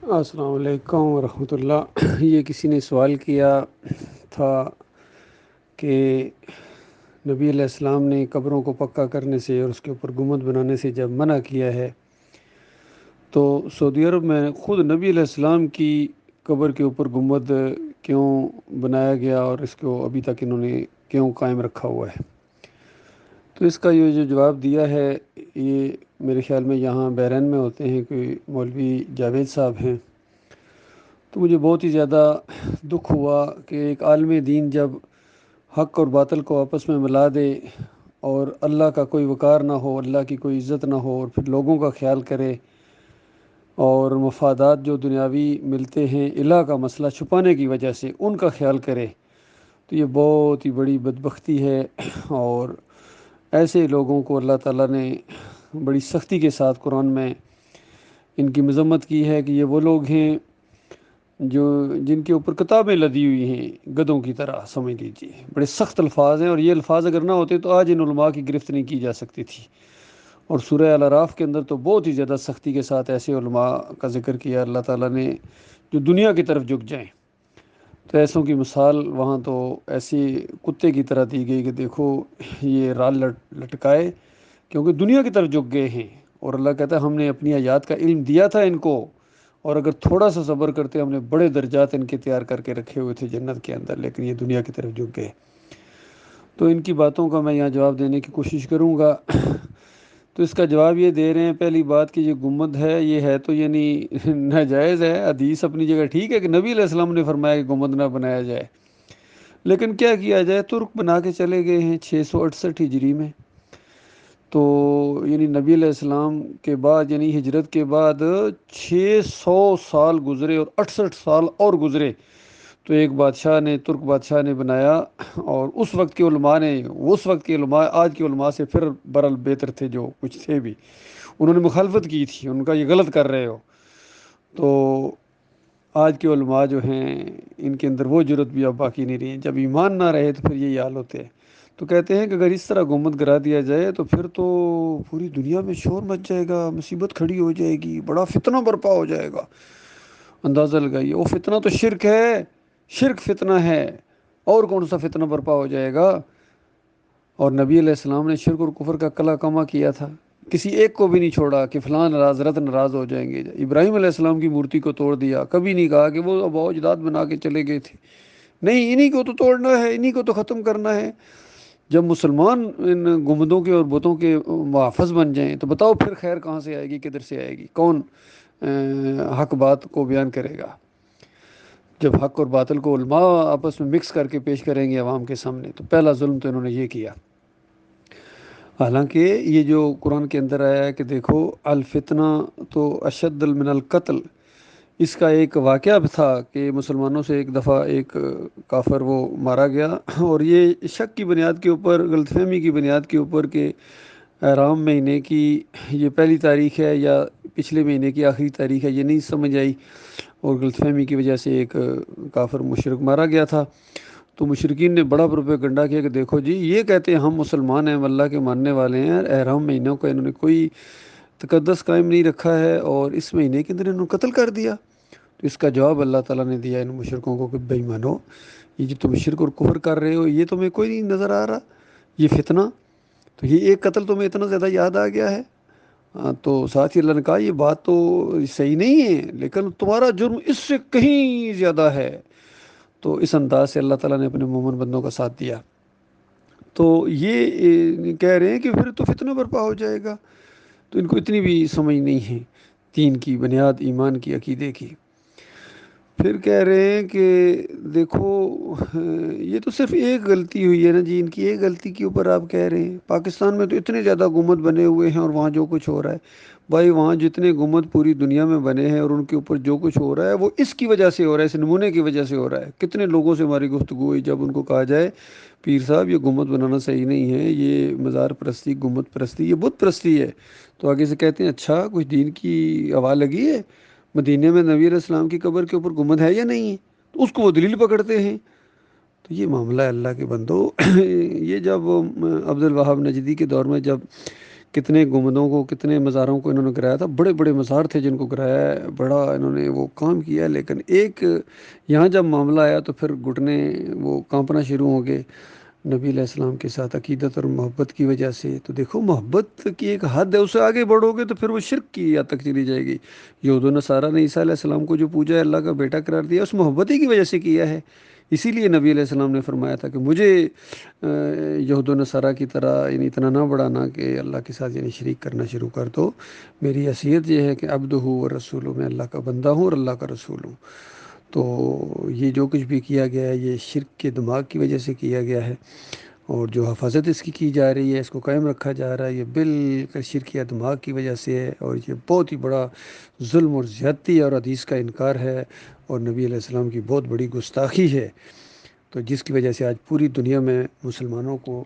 السلام علیکم ورحمۃ اللہ۔ یہ کسی نے سوال کیا تھا کہ نبی علیہ السلام نے قبروں کو پکا کرنے سے اور اس کے اوپر گنبد بنانے سے جب منع کیا ہے تو سعودی عرب میں خود نبی علیہ السلام کی قبر کے اوپر گنبد کیوں بنایا گیا اور اس کو ابھی تک انہوں نے کیوں قائم رکھا ہوا ہے؟ تو اس کا یہ جو جواب دیا ہے، یہ میرے خیال میں یہاں بحرین میں ہوتے ہیں، کوئی مولوی جاوید صاحب ہیں۔ تو مجھے بہت ہی زیادہ دکھ ہوا کہ ایک عالم دین جب حق اور باطل کو آپس میں ملا دے اور اللہ کا کوئی وقار نہ ہو، اللہ کی کوئی عزت نہ ہو، اور پھر لوگوں کا خیال کرے اور مفادات جو دنیاوی ملتے ہیں الہ کا مسئلہ چھپانے کی وجہ سے ان کا خیال کرے، تو یہ بہت ہی بڑی بدبختی ہے۔ اور ایسے لوگوں کو اللہ تعالیٰ نے بڑی سختی کے ساتھ قرآن میں ان کی مذمت کی ہے کہ یہ وہ لوگ ہیں جن کے اوپر کتابیں لدی ہوئی ہیں گدھوں کی طرح، سمجھ لیجیے۔ بڑے سخت الفاظ ہیں، اور یہ الفاظ اگر نہ ہوتے تو آج ان علماء کی گرفت نہیں کی جا سکتی تھی۔ اور سورہ الاعراف کے اندر تو بہت ہی زیادہ سختی کے ساتھ ایسے علماء کا ذکر کیا اللہ تعالیٰ نے جو دنیا کی طرف جھک جائیں۔ تو ایسوں کی مثال وہاں تو ایسی کتے کی طرح دی گئی کہ دیکھو یہ رال لٹکائے، کیونکہ دنیا کی طرف جھک گئے ہیں۔ اور اللہ کہتا ہے ہم نے اپنی آیات کا علم دیا تھا ان کو، اور اگر تھوڑا سا صبر کرتے ہم نے بڑے درجات ان کے تیار کر کے رکھے ہوئے تھے جنت کے اندر، لیکن یہ دنیا کی طرف جھک گئے۔ تو ان کی باتوں کا میں یہاں جواب دینے کی کوشش کروں گا۔ تو اس کا جواب یہ دے رہے ہیں، پہلی بات کہ یہ گنبد ہے، یہ ہے تو یعنی ناجائز ہے۔ حدیث اپنی جگہ ٹھیک ہے کہ نبی علیہ السلام نے فرمایا کہ گنبد نہ بنایا جائے، لیکن کیا کیا جائے، ترک بنا کے چلے گئے ہیں 668 ہجری میں۔ تو یعنی نبی علیہ السلام کے بعد، یعنی ہجرت کے بعد 600 سال گزرے اور 68 سال اور گزرے، تو ایک بادشاہ نے، ترک بادشاہ نے بنایا، اور اس وقت کے علماء نے، اس وقت کے علماء آج کے علماء سے پھر برل بہتر تھے، جو کچھ تھے بھی انہوں نے مخالفت کی تھی، ان کا یہ غلط کر رہے ہو۔ تو آج کے علماء جو ہیں ان کے اندر وہ جرت بھی اب باقی نہیں رہی ہے، جب ایمان نہ رہے تو پھر یہی حال ہوتے ہیں۔ تو کہتے ہیں کہ اگر اس طرح گنبد گرا دیا جائے تو پھر تو پوری دنیا میں شور مچ جائے گا، مصیبت کھڑی ہو جائے گی، بڑا فتنہ برپا ہو جائے گا۔ اندازہ لگائیے، وہ فتنہ تو شرک ہے، شرک فتنہ ہے، اور کون سا فتنہ برپا ہو جائے گا؟ اور نبی علیہ السلام نے شرک اور کفر کا کلا کما کیا تھا، کسی ایک کو بھی نہیں چھوڑا کہ فلاں ناراض، رت ناراض ہو جائیں گے۔ ابراہیم علیہ السلام کی مورتی کو توڑ دیا، کبھی نہیں کہا کہ وہ آباء و اجداد بنا کے چلے گئے تھے، نہیں، انہی کو تو توڑنا ہے، انہی کو تو ختم کرنا ہے۔ جب مسلمان ان گنبدوں کے اور بتوں کے محافظ بن جائیں تو بتاؤ پھر خیر کہاں سے آئے گی، کدھر سے آئے گی؟ کون حق بات کو بیان کرے گا؟ جب حق اور باطل کو علماء آپس میں مکس کر کے پیش کریں گے عوام کے سامنے، تو پہلا ظلم تو انہوں نے یہ کیا۔ حالانکہ یہ جو قرآن کے اندر آیا ہے کہ دیکھو الفتنہ تو اشد من القتل، اس کا ایک واقعہ بھی تھا کہ مسلمانوں سے ایک دفعہ ایک کافر وہ مارا گیا، اور یہ شک کی بنیاد کے اوپر، غلط فہمی کی بنیاد کے اوپر کہ رام مہینے کی یہ پہلی تاریخ ہے یا پچھلے مہینے کی آخری تاریخ ہے، یہ نہیں سمجھ آئی، اور غلط فہمی کی وجہ سے ایک کافر مشرک مارا گیا تھا۔ تو مشرکین نے بڑا پروپیگنڈا کیا کہ دیکھو جی، یہ کہتے ہیں ہم مسلمان ہیں، اللہ کے ماننے والے ہیں، احرام مہینوں کا انہوں نے کوئی تقدس قائم نہیں رکھا ہے، اور اس مہینے کے اندر انہوں نے قتل کر دیا۔ تو اس کا جواب اللہ تعالیٰ نے دیا ان مشرکوں کو کہ بے ایمانو، یہ جو تم شرک اور کفر کر رہے ہو یہ تمہیں کوئی نہیں نظر آ رہا، یہ فتنہ، تو یہ ایک قتل تمہیں اتنا زیادہ یاد آ گیا ہے؟ تو ساتھ ہی اللہ نے کہا یہ بات تو صحیح نہیں ہے، لیکن تمہارا جرم اس سے کہیں زیادہ ہے۔ تو اس انداز سے اللہ تعالیٰ نے اپنے مومن بندوں کا ساتھ دیا۔ تو یہ کہہ رہے ہیں کہ پھر تو فتنہ برپا ہو جائے گا، تو ان کو اتنی بھی سمجھ نہیں ہے دین کی بنیاد، ایمان کی، عقیدے کی۔ پھر کہہ رہے ہیں کہ دیکھو یہ تو صرف ایک غلطی ہوئی ہے نا جی، ان کی ایک غلطی کے اوپر آپ کہہ رہے ہیں؟ پاکستان میں تو اتنے زیادہ گنبد بنے ہوئے ہیں، اور وہاں جو کچھ ہو رہا ہے، بھائی وہاں جتنے گنبد پوری دنیا میں بنے ہیں اور ان کے اوپر جو کچھ ہو رہا ہے وہ اس کی وجہ سے ہو رہا ہے، اس نمونے کی وجہ سے ہو رہا ہے۔ کتنے لوگوں سے ہماری گفتگو ہوئی، جب ان کو کہا جائے پیر صاحب یہ گنبد بنانا صحیح نہیں ہے، یہ مزار پرستی، گنبد پرستی، یہ بت پرستی ہے، تو آگے سے کہتے ہیں اچھا کچھ دین کی ہوا لگی ہے، مدینے میں نبی علیہ السلام کی قبر کے اوپر گنبد ہے یا نہیں ہے، تو اس کو وہ دلیل پکڑتے ہیں۔ تو یہ معاملہ ہے اللہ کے بندو۔ یہ جب عبد الوہاب نجدی کے دور میں جب کتنے گنبدوں کو، کتنے مزاروں کو انہوں نے گرایا تھا، بڑے بڑے مزار تھے جن کو گرایا ہے، بڑا انہوں نے وہ کام کیا، لیکن ایک یہاں جب معاملہ آیا تو پھر گھٹنے وہ کانپنا شروع ہو گئے نبی علیہ السلام کے ساتھ عقیدت اور محبت کی وجہ سے۔ تو دیکھو محبت کی ایک حد ہے، اس سے آگے بڑھو گے تو پھر وہ شرک کی حد تک چلی جائے گی۔ یہود و نصارہ نے عیسیٰ علیہ السلام کو جو پوجا ہے، اللہ کا بیٹا قرار دیا، اس محبت ہی کی وجہ سے کیا ہے۔ اسی لیے نبی علیہ السلام نے فرمایا تھا کہ مجھے یہود و نصارہ کی طرح یعنی اتنا نہ بڑھانا کہ اللہ کے ساتھ یعنی شریک کرنا شروع کر دو۔ میری حیثیت یہ ہے کہ عبدہ و رسول، میں اللہ کا بندہ ہوں اور اللہ کا رسول ہوں۔ تو یہ جو کچھ بھی کیا گیا ہے یہ شرک کے دماغ کی وجہ سے کیا گیا ہے، اور جو حفاظت اس کی جا رہی ہے، اس کو قائم رکھا جا رہا ہے، یہ بالکل شرکیہ دماغ کی وجہ سے ہے، اور یہ بہت ہی بڑا ظلم اور زیادتی اور حدیث کا انکار ہے، اور نبی علیہ السلام کی بہت بڑی گستاخی ہے۔ تو جس کی وجہ سے آج پوری دنیا میں مسلمانوں کو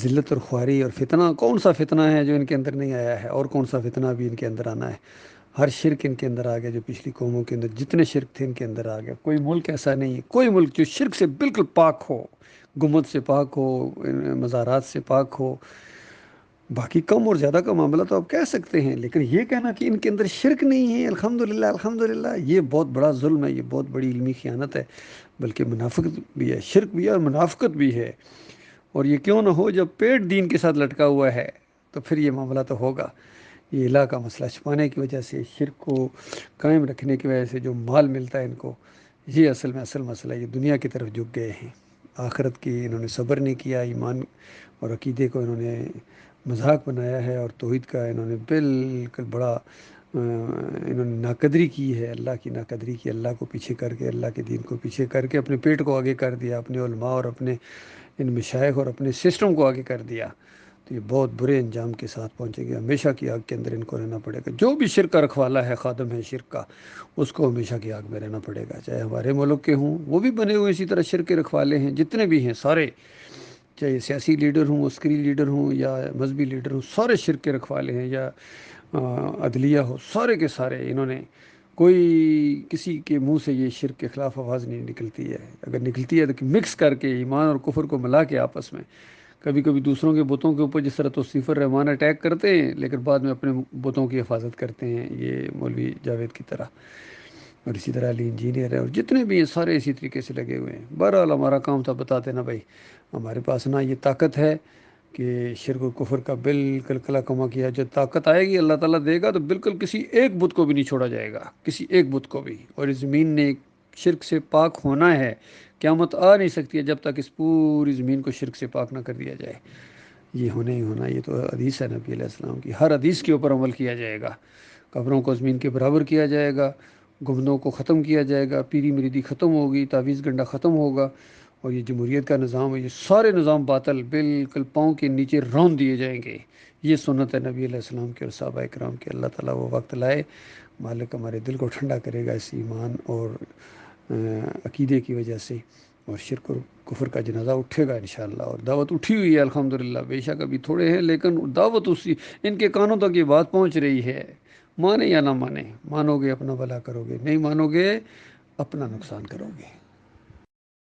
ذلت اور خواری اور فتنہ، کون سا فتنہ ہے جو ان کے اندر نہیں آیا ہے، اور کون سا فتنہ بھی ان کے اندر آنا ہے۔ ہر شرک ان کے اندر آ گیا، جو پچھلی قوموں کے اندر جتنے شرک تھے ان کے اندر آ گیا۔ کوئی ملک ایسا نہیں ہے، کوئی ملک جو شرک سے بالکل پاک ہو، گنبد سے پاک ہو، مزارات سے پاک ہو۔ باقی کم اور زیادہ کا معاملہ تو آپ کہہ سکتے ہیں، لیکن یہ کہنا کہ ان کے اندر شرک نہیں ہے، الحمدللہ الحمدللہ، یہ بہت بڑا ظلم ہے، یہ بہت بڑی علمی خیانت ہے، بلکہ منافقت بھی ہے، شرک بھی ہے اور منافقت بھی ہے۔ اور یہ کیوں نہ ہو، جب پیٹ دین کے ساتھ لٹکا ہوا ہے تو پھر یہ معاملہ تو ہوگا۔ یہ الہ کا مسئلہ چھپانے کی وجہ سے، شرک کو قائم رکھنے کی وجہ سے جو مال ملتا ہے ان کو، یہ اصل میں اصل مسئلہ ہے۔ یہ دنیا کی طرف جھک گئے ہیں، آخرت کی انہوں نے صبر نہیں کیا، ایمان اور عقیدے کو انہوں نے مذاق بنایا ہے، اور توحید کا انہوں نے بالکل بڑا انہوں نے ناقدری کی ہے، اللہ کی ناقدری کی، اللہ کو پیچھے کر کے، اللہ کے دین کو پیچھے کر کے اپنے پیٹ کو آگے کر دیا، اپنے علماء اور اپنے ان مشائخ اور اپنے سسٹم کو آگے کر دیا۔ تو یہ بہت برے انجام کے ساتھ پہنچے گا، ہمیشہ کی آگ کے اندر ان کو رہنا پڑے گا۔ جو بھی شرک کا رکھوالا ہے، خادم ہے شرک کا، اس کو ہمیشہ کی آگ میں رہنا پڑے گا، چاہے ہمارے ملک کے ہوں، وہ بھی بنے ہوئے اسی طرح شرک کے رکھوالے ہیں، جتنے بھی ہیں سارے، چاہے سیاسی لیڈر ہوں، عسکری لیڈر ہوں یا مذہبی لیڈر ہوں، سارے شرک کے رکھوالے ہیں، یا عدلیہ ہو، سارے کے سارے انہوں نے، کوئی کسی کے منہ سے یہ شرک کے خلاف آواز نہیں نکلتی ہے۔ اگر نکلتی ہے تو مکس کر کے ایمان اور کفر کو ملا کے آپس میں، کبھی کبھی دوسروں کے بتوں کے اوپر جس طرح توصیف الرحمان اٹیک کرتے ہیں، لیکن بعد میں اپنے بتوں کی حفاظت کرتے ہیں، یہ مولوی جاوید کی طرح، اور اسی طرح علی انجینئر ہے، اور جتنے بھی ہیں سارے اسی طریقے سے لگے ہوئے ہیں۔ بہرحال ہمارا کام تھا بتاتے نا بھائی، ہمارے پاس نہ یہ طاقت ہے کہ شرک و کفر کا بالکل کلا کما کیا۔ جو طاقت آئے گی اللہ تعالیٰ دے گا، تو بالکل کسی ایک بت کو بھی نہیں چھوڑا جائے گا، کسی ایک بت کو بھی۔ اور اس زمین نے شرک سے پاک ہونا ہے، قیامت آ نہیں سکتی ہے جب تک اس پوری زمین کو شرک سے پاک نہ کر دیا جائے۔ یہ ہونا ہی ہونا، یہ تو حدیث ہے نبی علیہ السلام کی، ہر حدیث کے اوپر عمل کیا جائے گا۔ قبروں کو زمین کے برابر کیا جائے گا، گنبدوں کو ختم کیا جائے گا، پیری مریدی ختم ہوگی، تعویذ گنڈا ختم ہوگا، اور یہ جمہوریت کا نظام ہے، یہ سارے نظام باطل بالکل پاؤں کے نیچے رون دیے جائیں گے۔ یہ سنت ہے نبی علیہ السلام کے اور صحابہ کرام کے۔ اللہ تعالیٰ وہ وقت لائے، مالک ہمارے دل کو ٹھنڈا کرے گا اس ایمان اور عقیدے کی وجہ سے، اور شرک اور کفر کا جنازہ اٹھے گا انشاءاللہ، اور دعوت اٹھی ہوئی ہے الحمدللہ، بے شک ابھی تھوڑے ہیں لیکن دعوت اسی، ان کے کانوں تک یہ بات پہنچ رہی ہے۔ مانے یا نہ مانے، مانو گے اپنا بھلا کرو گے، نہیں مانو گے اپنا نقصان کرو گے۔